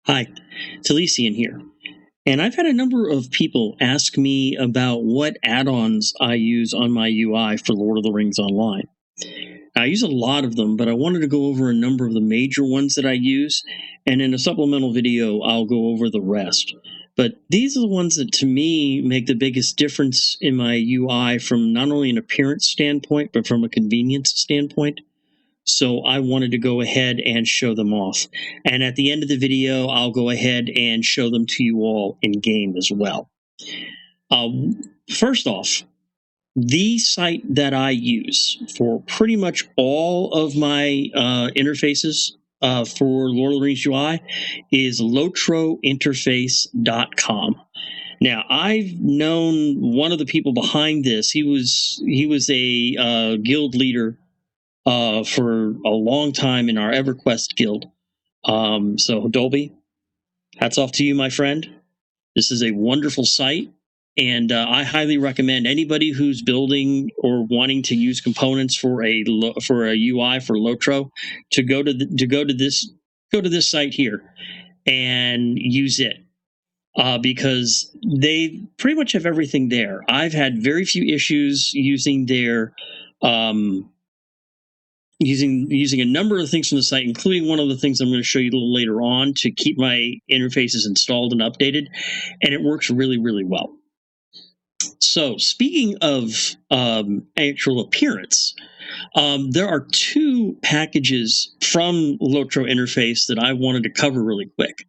Hi, Taliseian here. And I've had a number of people ask me about what add-ons I use on my UI for Lord of the Rings Online. I use a lot of them, but I wanted to go over a number of the major ones that I use, and in a supplemental video, I'll go over the rest. But these are the ones that, to me, make the biggest difference in my UI from not only an appearance standpoint, but from a convenience standpoint. So I wanted to go ahead and show them off. And at the end of the video, I'll go ahead and show them to you all in game as well. First off, the site that I use for pretty much all of my interfaces for Lord of the Rings UI is LOTROinterface.com. Now, I've known one of the people behind this. He was a guild leader for a long time in our EverQuest guild. So Dolby, hats off to you, my friend. This is a wonderful site, and I highly recommend anybody who's building or wanting to use components for a UI for Lotro to go to this site here and use it. Because they pretty much have everything there. I've had very few issues using their using a number of things from the site, including one of the things I'm going to show you a little later on to keep my interfaces installed and updated, and it works really, really well. So speaking of actual appearance, there are two packages from Lotro Interface that I wanted to cover really quick.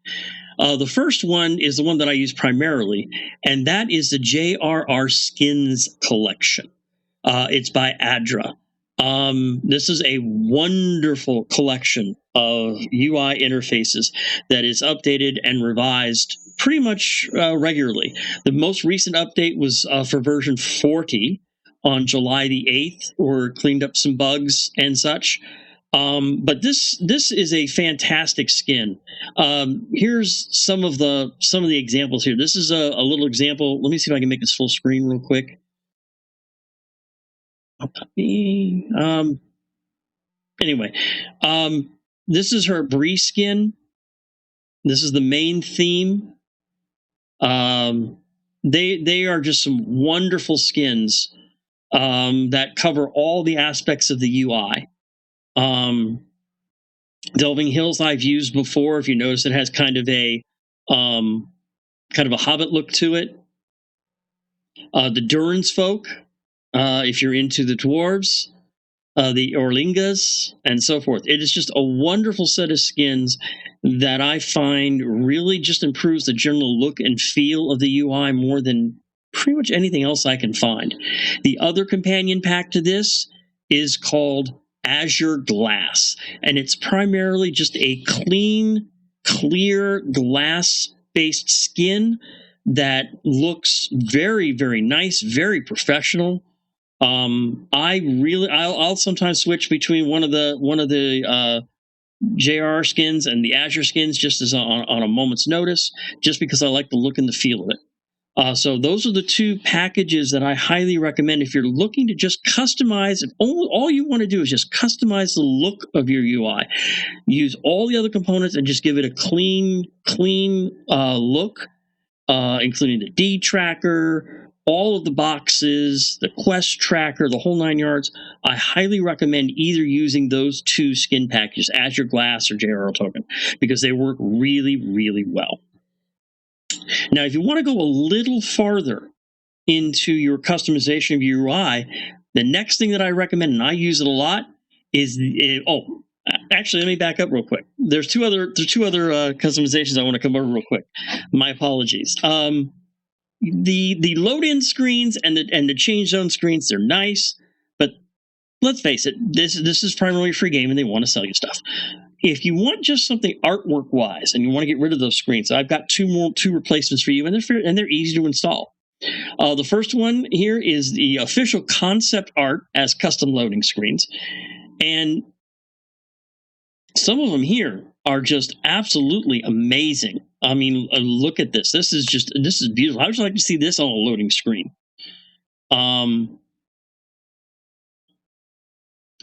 The first one is the one that I use primarily, and that is the JRR Skins collection. It's by Azure. This is a wonderful collection of UI interfaces that is updated and revised pretty much regularly. The most recent update was for version 40 on July the 8th, or cleaned up some bugs and such. But this is a fantastic skin. Here's some of the examples here. This is a little example. Let me see if I can make this full screen real quick. Anyway, this is her Bree skin. This is the main theme. They are just some wonderful skins that cover all the aspects of the UI. Delving Hills I've used before. If you notice, it has kind of a Hobbit look to it. The Durin's folk. If you're into the dwarves, the Orlingas, and so forth. It is just a wonderful set of skins that I find really just improves the general look and feel of the UI more than pretty much anything else I can find. The other companion pack to this is called Azure Glass, and it's primarily just a clean, clear glass-based skin that looks very, very nice, very professional. I'll sometimes switch between one of the JR skins and the Azure skins just as on a moment's notice, just because I like the look and the feel of it. So those are the two packages that I highly recommend if you're looking to just customize. If all you want to do is just customize the look of your UI, use all the other components and just give it a clean look, including the D tracker, all of the boxes, the quest tracker, the whole 9 yards. I highly recommend either using those two skin packages, Azure Glass or JRL Token, because they work really, really well. Now, if you want to go a little farther into your customization of your UI, the next thing that I recommend, and I use it a lot, is actually, let me back up real quick. There's two other customizations I want to come over real quick. My apologies. The load-in screens and the change zone screens, they're nice, but let's face it, this is primarily a free game and they want to sell you stuff. If you want just something artwork-wise and you want to get rid of those screens, I've got two replacements for you, and they're easy to install. The first one here is the official concept art as custom loading screens, and some of them here are just absolutely amazing. I mean, look at this. This is beautiful. How would you like to see this on a loading screen?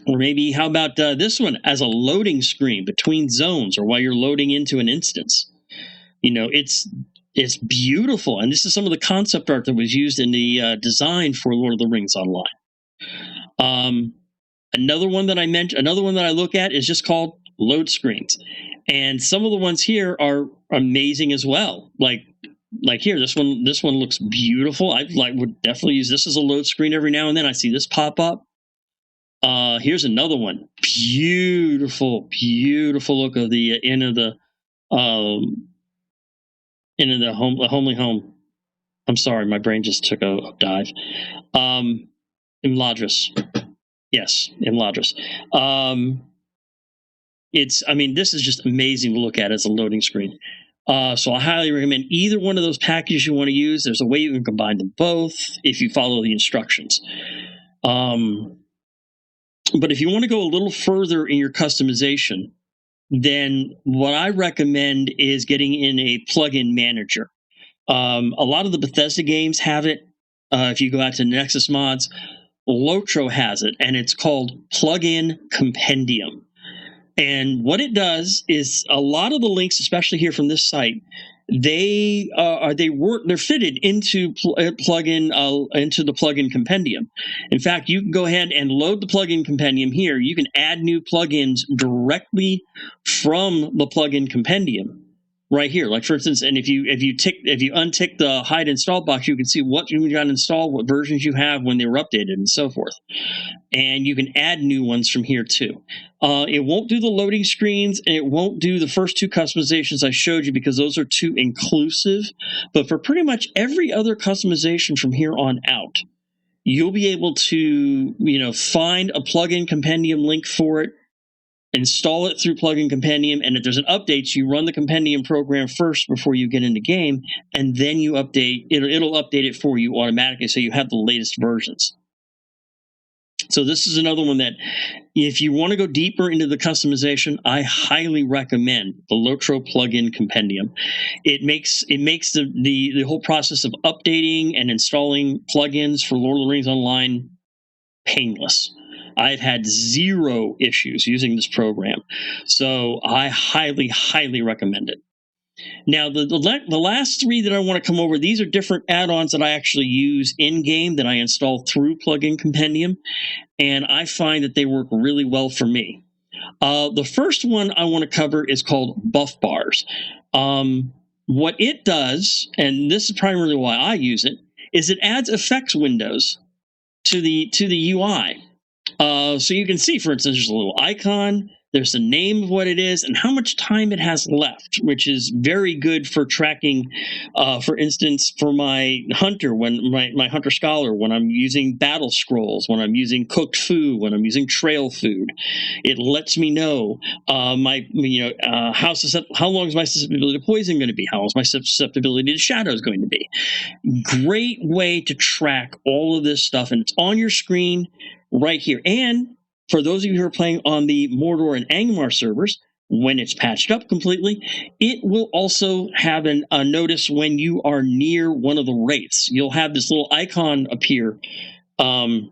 Or maybe how about this one as a loading screen between zones or while you're loading into an instance? it's beautiful, and this is some of the concept art that was used in the design for Lord of the Rings Online. Another one that I look at is just called load screens, and some of the ones here are amazing as well. Like here, this one looks beautiful. I would definitely use this as a load screen every now and then. I see this pop up. Here's another one. Beautiful look of the homely home. I'm sorry, my brain just took a dive. Imladris. Yes, Imladris. This is just amazing to look at as a loading screen. So I highly recommend either one of those packages you want to use. There's a way you can combine them both if you follow the instructions. But if you want to go a little further in your customization, then what I recommend is getting in a plugin manager. A lot of the Bethesda games have it. If you go out to Nexus Mods, LOTRO has it, and it's called Plugin Compendium. And what it does is a lot of the links, especially here from this site, they're fitted into the plugin compendium. In fact, you can go ahead and load the plugin compendium here. You can add new plugins directly from the plugin compendium right here. Like for instance, and if you untick the hide install box, you can see what you got installed, what versions you have, when they were updated, and so forth. And you can add new ones from here too. It won't do the loading screens, and it won't do the first two customizations I showed you because those are too inclusive. But for pretty much every other customization from here on out, you'll be able to, find a plugin compendium link for it, install it through plugin compendium, and if there's an update, you run the compendium program first before you get into game, and then you update it. It'll update it for you automatically, so you have the latest versions. So this is another one that, if you want to go deeper into the customization, I highly recommend the LOTRO plugin compendium. It makes the whole process of updating and installing plugins for Lord of the Rings Online painless. I've had zero issues using this program, so I highly, highly recommend it. Now, the last three that I want to come over, these are different add-ons that I actually use in-game that I install through Plugin Compendium, and I find that they work really well for me. The first one I want to cover is called Buffbars. What it does, and this is primarily why I use it, is it adds effects windows to the UI. So you can see, for instance, there's a little icon, there's the name of what it is, and how much time it has left, which is very good for tracking, for instance, for my hunter, when my hunter scholar, when I'm using battle scrolls, when I'm using cooked food, when I'm using trail food. It lets me know how long is my susceptibility to poison going to be? How long is my susceptibility to shadows going to be? Great way to track all of this stuff, and it's on your screen right here. And for those of you who are playing on the Mordor and Angmar servers, when it's patched up completely, it will also have a notice when you are near one of the wraiths. You'll have this little icon appear. I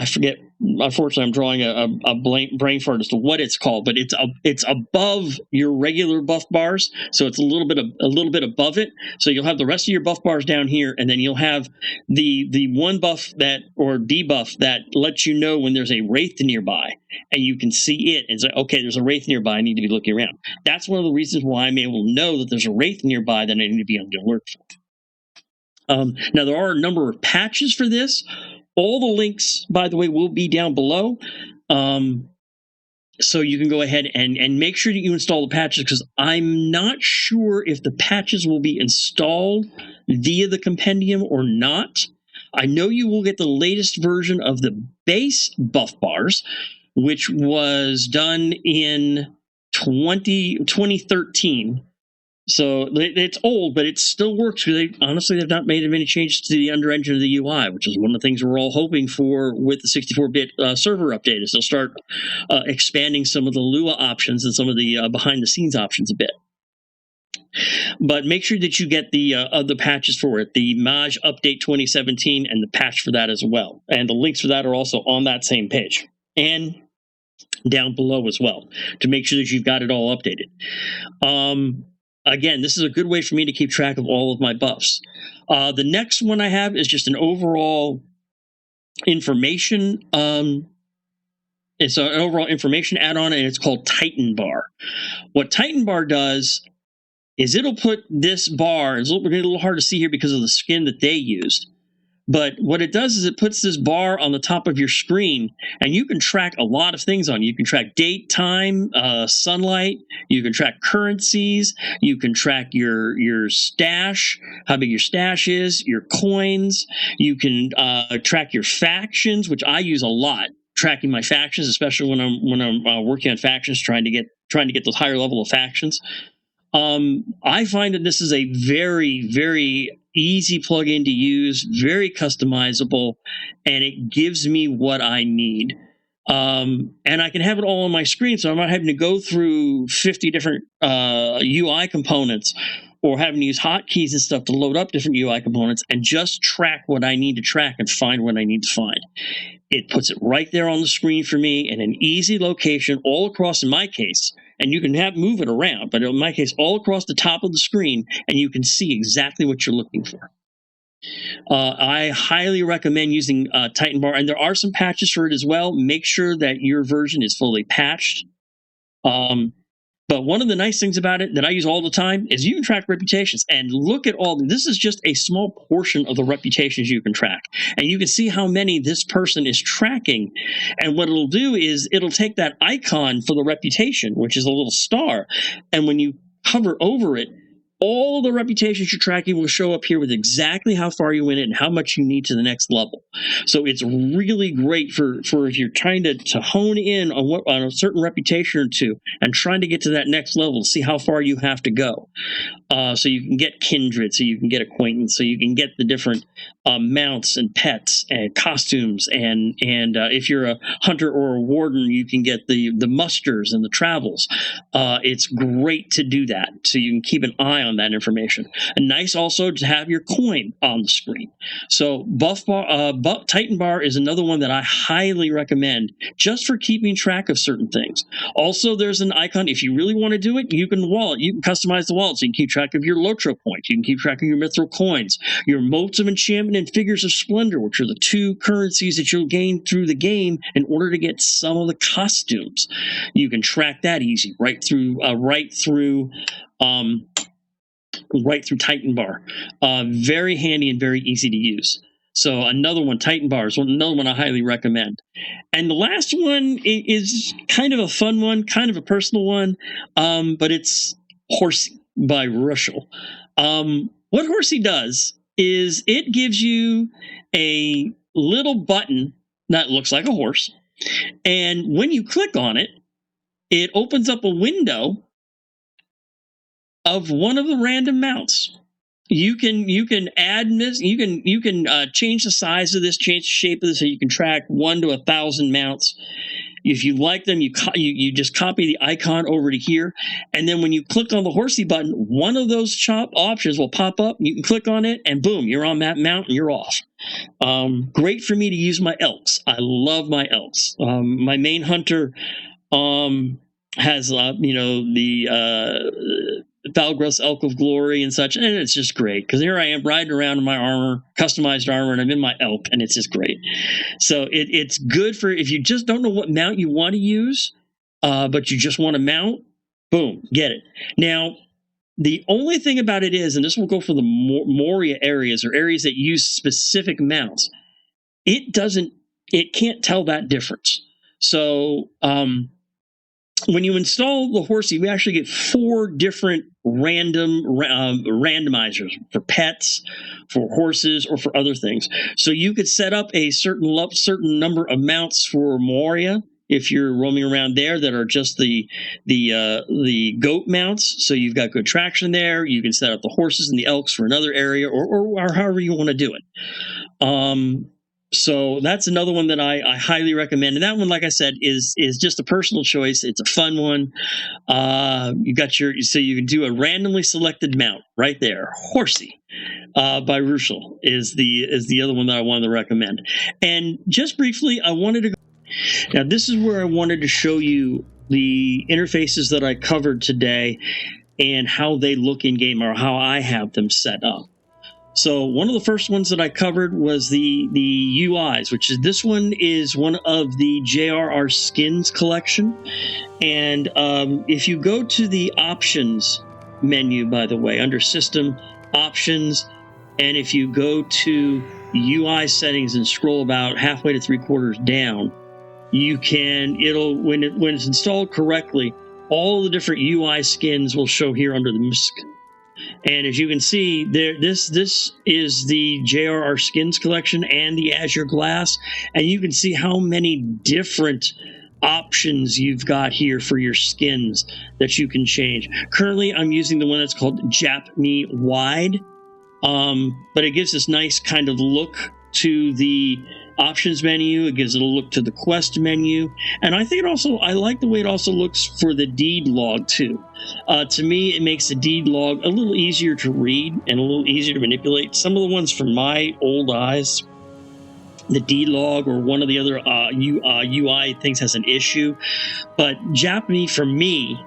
forget. Unfortunately, I'm drawing a blank brain fart as to what it's called, but it's above your regular buff bars, so it's a little bit above it. So you'll have the rest of your buff bars down here, and then you'll have the one buff or debuff that lets you know when there's a wraith nearby, and you can see it and say, okay, there's a wraith nearby. I need to be looking around. That's one of the reasons why I'm able to know that there's a wraith nearby that I need to be on the alert for. Now, there are a number of patches for this. All the links, by the way, will be down below. So you can go ahead and make sure that you install the patches, because I'm not sure if the patches will be installed via the compendium or not. I know you will get the latest version of the base Buffbars, which was done in 2013. So it's old, but it still works, because they've not made any changes to the under engine of the UI, which is one of the things we're all hoping for with the 64-bit server update, is they'll start expanding some of the Lua options and some of the behind-the-scenes options a bit. But make sure that you get the patches for it, the Maj Update 2017 and the patch for that as well. And the links for that are also on that same page and down below as well, to make sure that you've got it all updated. again, this is a good way for me to keep track of all of my buffs. The next one I have is just an overall information. It's an overall information add-on, and it's called Titan Bar. What Titan Bar does is it'll put this bar. It's a little hard to see here because of the skin that they used. But what it does is it puts this bar on the top of your screen, and you can track a lot of things on it. You can track date, time, sunlight. You can track currencies. You can track your stash, how big your stash is, your coins. You can track your factions, which I use a lot. Tracking my factions, especially when I'm working on factions, trying to get those higher level of factions. I find that this is a very, very easy plugin to use, very customizable, and it gives me what I need. And I can have it all on my screen, so I'm not having to go through 50 different UI components or having to use hotkeys and stuff to load up different UI components, and just track what I need to track and find what I need to find. It puts it right there on the screen for me in an easy location all across, in my case, and you can move it around, but in my case, all across the top of the screen, and you can see exactly what you're looking for. I highly recommend using Titan Bar, and there are some patches for it as well. Make sure that your version is fully patched. But one of the nice things about it that I use all the time is you can track reputations, and look at this is just a small portion of the reputations you can track. And you can see how many this person is tracking. And what it'll do is it'll take that icon for the reputation, which is a little star. And when you hover over it, all the reputations you're tracking will show up here with exactly how far you went and how much you need to the next level. So it's really great for if you're trying to hone in on a certain reputation or two and trying to get to that next level to see how far you have to go. So you can get kindred, so you can get acquaintance, so you can get the different mounts and pets and costumes, and if you're a hunter or a warden, you can get the musters and the travels. It's great to do that, so you can keep an eye on that information. And nice also to have your coin on the screen. So Titan Bar is another one that I highly recommend just for keeping track of certain things. Also, there's an icon. If you really want to do it, you can customize the wallet, so you can keep track of your LOTRO points. You can keep track of your mithril coins, your motes of enchantment, and figures of splendor, which are the two currencies that you'll gain through the game in order to get some of the costumes. You can track that easy right through Titan Bar. Very handy and very easy to use. So another one, Titan Bar, is another one I highly recommend. And the last one is kind of a fun one, kind of a personal one, but it's Horsey by Russell. What Horsey does is it gives you a little button that looks like a horse, and when you click on it, it opens up a window of one of the random mounts. You can add this. You can change the size of this, change the shape of this, so you can track 1 to 1,000 mounts. If you like them, you just copy the icon over to here, and then when you click on the Horsey button, one of those options will pop up. You can click on it, and boom, you're on that mount, and you're off. Great for me to use my elks. I love my elks. My main hunter has the Valgros Elk of Glory and such, and it's just great because here I am riding around in my armor, customized armor, and I'm in my elk, and it's just great. So it's good for if you just don't know what mount you want to use, but you just want to mount, boom, get it. Now, the only thing about it is, and this will go for the Moria areas or areas that use specific mounts, it can't tell that difference. So when you install the Horsey, we actually get 4 different randomizers for pets, for horses, or for other things. So you could set up a certain number of mounts for Moria if you're roaming around there that are just the goat mounts. So you've got good traction there. You can set up the horses and the elks for another area, or however you want to do it. So that's another one that I highly recommend. And that one, like I said, is just a personal choice. It's a fun one. You can do a randomly selected mount right there. Horsey by Russell is the other one that I wanted to recommend. And just briefly, now this is where I wanted to show you the interfaces that I covered today. and how they look in game, or how I have them set up. So one of the first ones that I covered was the UIs, which is this one is one of the JRR skins collection. And if you go to the options menu, by the way, under system options, and if you go to UI settings and scroll about halfway to 3/4 down, you can, when it's installed correctly, all the different UI skins will show here under the MISC. And as you can see, this is the JRR skins collection and the Azure Glass, and you can see how many different options you've got here for your skins that you can change. Currently, I'm using the one that's called Jap Me Wide, but it gives this nice kind of look to the options menu. It gives it a look to the quest menu, and I think I like the way it also looks for the deed log too. To me, it makes the deed log a little easier to read and a little easier to manipulate. Some of the ones from my old eyes, the deed log or one of the other UI things has an issue, but Japanese for me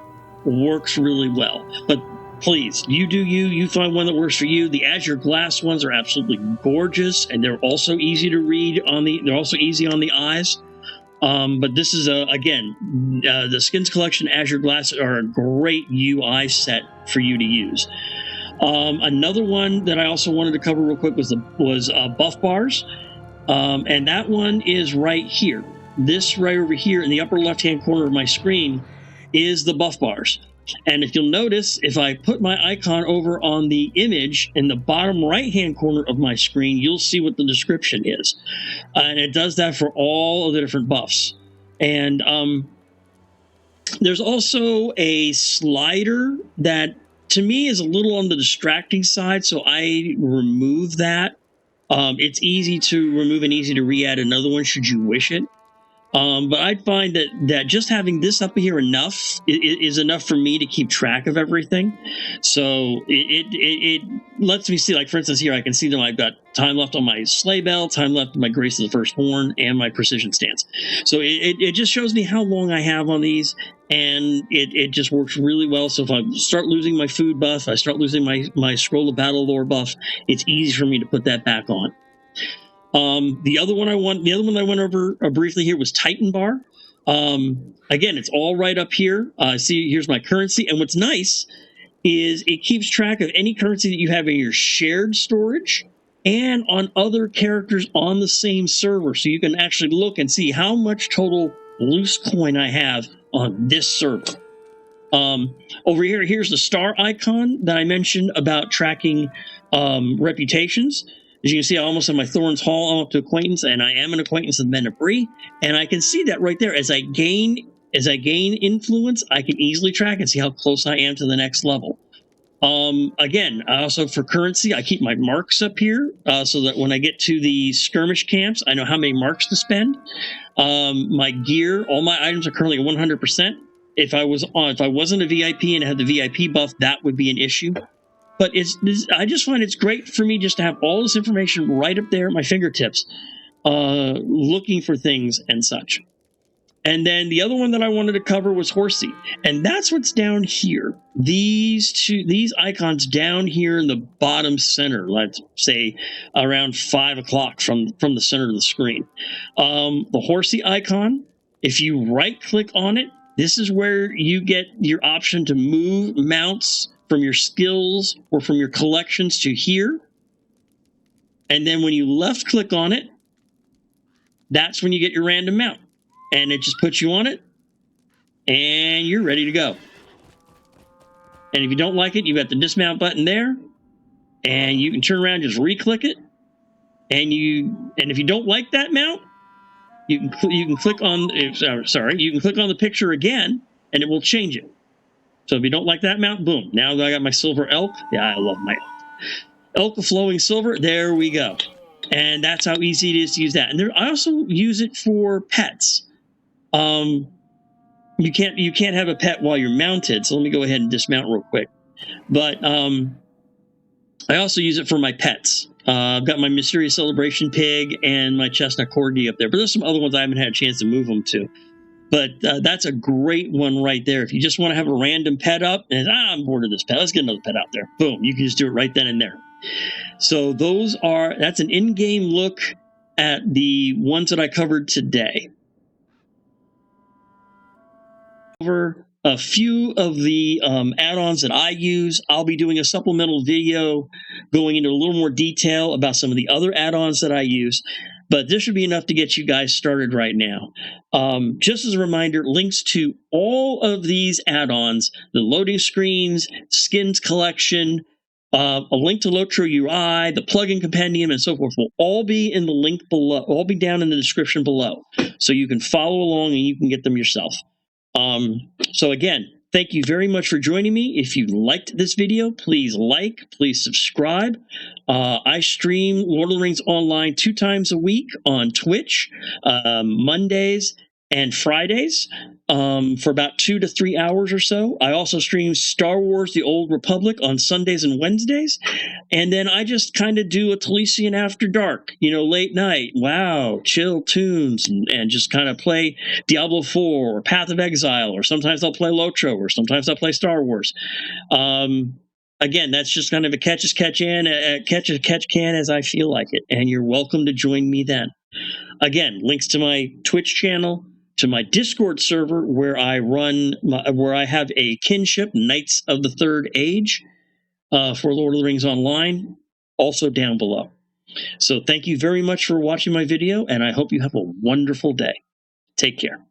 works really well. But please, you do you find one that works for you. The Azure Glass ones are absolutely gorgeous, and they're also easy to read they're also easy on the eyes. But this is again, the skins collection Azure Glass are a great UI set for you to use. Another one that I also wanted to cover real quick was Buffbars, and that one is right here. This right over here in the upper left-hand corner of my screen is the Buffbars. And if you'll notice, if I put my icon over on the image in the bottom right-hand corner of my screen, you'll see what the description is. And it does that for all of the different buffs. And there's also a slider that, to me, is a little on the distracting side, so I remove that. It's easy to remove and easy to re-add another one should you wish it. But I'd find that just having this up here is enough for me to keep track of everything. So it lets me see, like, for instance, here I can see that I've got time left on my sleigh bell, time left on my Grace of the First Horn, and my precision stance. So it just shows me how long I have on these, and it just works really well. So if I start losing my food buff, I start losing my Scroll of Battle lore buff, it's easy for me to put that back on. The other one I went over briefly here was Titan Bar. Again, it's all right up here. See, here's my currency. And what's nice is it keeps track of any currency that you have in your shared storage and on other characters on the same server. So you can actually look and see how much total loose coin I have on this server. Over here, here's the star icon that I mentioned about tracking reputations. As you can see, I almost have my Thorns Hall. I'm up to acquaintance, and I am an acquaintance of Men of Bree. And I can see that right there. As I gain influence, I can easily track and see how close I am to the next level. Again, also for currency, I keep my marks up here so that when I get to the skirmish camps, I know how many marks to spend. My gear, all my items are currently at 100%. If I wasn't a VIP and I had the VIP buff, that would be an issue. But I just find it's great for me just to have all this information right up there at my fingertips, looking for things and such. And then the other one that I wanted to cover was Horsey, and that's what's down here. These icons down here in the bottom center, let's say around 5 o'clock from the center of the screen. The Horsey icon, if you right-click on it, this is where you get your option to move mounts from your skills or from your collections to here. And then when you left click on it, that's when you get your random mount. And it just puts you on it, and you're ready to go. And if you don't like it, you've got the dismount button there, and you can turn around, just re-click it. And if you don't like that mount, you can click on you can click on the picture again, and it will change it. So if you don't like that mount, boom. Now that I got my silver elk, yeah, I love my elk of flowing silver. There we go. And that's how easy it is to use that. And I also use it for pets. You can't have a pet while you're mounted. So let me go ahead and dismount real quick. But I also use it for my pets. I've got my Mysterious Celebration pig and my Chestnut Corgi up there. But there's some other ones I haven't had a chance to move them to. But that's a great one right there. If you just want to have a random pet up and I'm bored of this pet, let's get another pet out there. Boom, you can just do it right then and there. So that's an in-game look at the ones that I covered today. Over a few of the add-ons that I use. I'll be doing a supplemental video going into a little more detail about some of the other add-ons that I use. But this should be enough to get you guys started right now. Just as a reminder, links to all of these add-ons, the loading screens, skins collection, a link to LOTRO UI, the plugin compendium, and so forth will all be in the link below, all be down in the description below. So you can follow along and you can get them yourself. So again, thank you very much for joining me. If you liked this video, please like, please subscribe. I stream Lord of the Rings Online 2 times a week on Twitch, Mondays and Fridays, for about 2 to 3 hours or so. I also stream Star Wars: The Old Republic on Sundays and Wednesdays. And then I just kind of do a Taliseian after dark, late night. Wow, chill tunes and just kind of play Diablo 4 or Path of Exile, or sometimes I'll play LOTRO, or sometimes I'll play Star Wars. Again, that's just kind of a catch as catch can as I feel like it. And you're welcome to join me then. Again, links to my Twitch channel, to my Discord server where I have a kinship, Knights of the Third Age, for Lord of the Rings Online, also down below. So thank you very much for watching my video, and I hope you have a wonderful day. Take care.